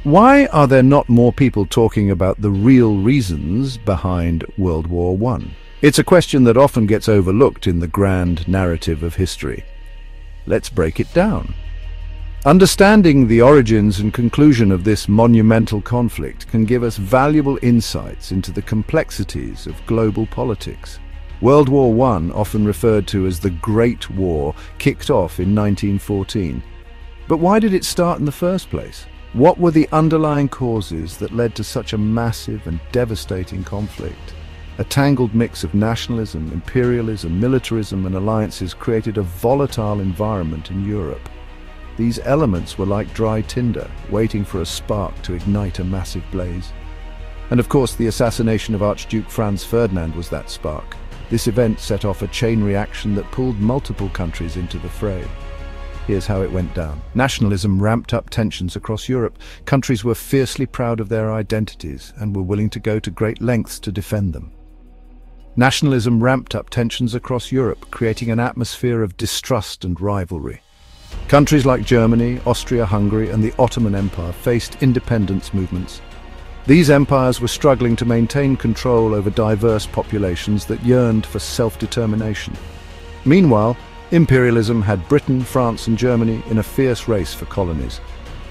Why are there not more people talking about the real reasons behind World War I? It's a question that often gets overlooked in the grand narrative of history. Let's break it down. Understanding the origins and conclusion of this monumental conflict can give us valuable insights into the complexities of global politics. World War I, often referred to as the Great War, kicked off in 1914. But why did it start in the first place? What were the underlying causes that led to such a massive and devastating conflict? A tangled mix of nationalism, imperialism, militarism, and alliances created a volatile environment in Europe. These elements were like dry tinder, waiting for a spark to ignite a massive blaze. And of course, the assassination of Archduke Franz Ferdinand was that spark. This event set off a chain reaction that pulled multiple countries into the fray. Here's how it went down. Nationalism ramped up tensions across Europe. Countries were fiercely proud of their identities and were willing to go to great lengths to defend them. Nationalism ramped up tensions across Europe, creating an atmosphere of distrust and rivalry. Countries like Germany, Austria-Hungary, and the Ottoman Empire faced independence movements. These empires were struggling to maintain control over diverse populations that yearned for self-determination. Meanwhile, imperialism had Britain, France, and Germany in a fierce race for colonies.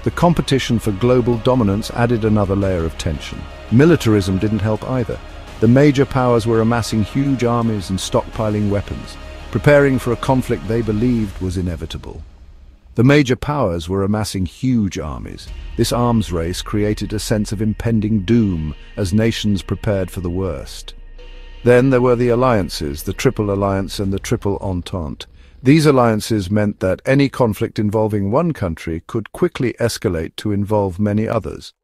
The competition for global dominance added another layer of tension. Militarism didn't help either. The major powers were amassing huge armies and stockpiling weapons, preparing for a conflict they believed was inevitable. The major powers were amassing huge armies. This arms race created a sense of impending doom as nations prepared for the worst. Then there were the alliances, the Triple Alliance and the Triple Entente. These alliances meant that any conflict involving one country could quickly escalate to involve many others.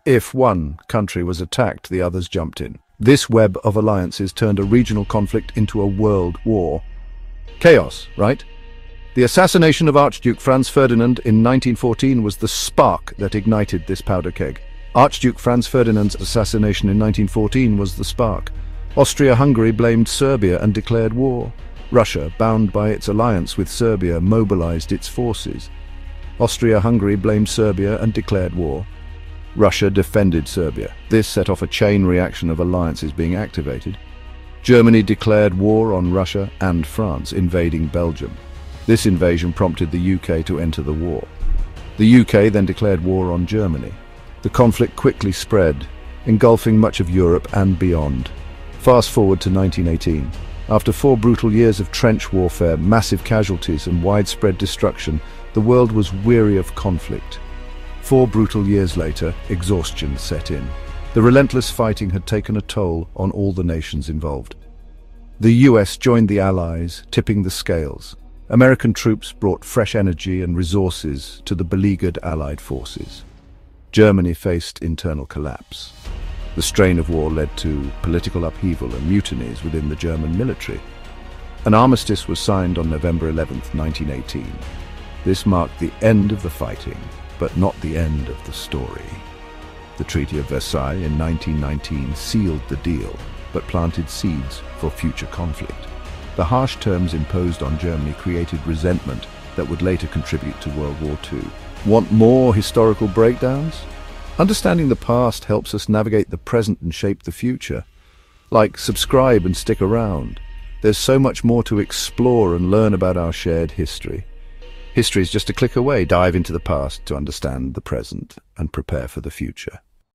If one country was attacked, the others jumped in. This web of alliances turned a regional conflict into a world war. Chaos, right? The assassination of Archduke Franz Ferdinand in 1914 was the spark that ignited this powder keg. Archduke Franz Ferdinand's assassination in 1914 was the spark. Austria-Hungary blamed Serbia and declared war. Russia, bound by its alliance with Serbia, mobilized its forces. Austria-Hungary blamed Serbia and declared war. Russia defended Serbia. This set off a chain reaction of alliances being activated. Germany declared war on Russia and France, invading Belgium. This invasion prompted the UK to enter the war. The UK then declared war on Germany. The conflict quickly spread, engulfing much of Europe and beyond. Fast forward to 1918. After 4 brutal years of trench warfare, massive casualties and widespread destruction, the world was weary of conflict. 4 brutal years later, exhaustion set in. The relentless fighting had taken a toll on all the nations involved. The US joined the Allies, tipping the scales. American troops brought fresh energy and resources to the beleaguered Allied forces. Germany faced internal collapse. The strain of war led to political upheaval and mutinies within the German military. An armistice was signed on November 11, 1918. This marked the end of the fighting, but not the end of the story. The Treaty of Versailles in 1919 sealed the deal, but planted seeds for future conflict. The harsh terms imposed on Germany created resentment that would later contribute to World War II. Want more historical breakdowns? Understanding the past helps us navigate the present and shape the future. Like, subscribe and stick around. There's so much more to explore and learn about our shared history. History is just a click away. Dive into the past to understand the present and prepare for the future.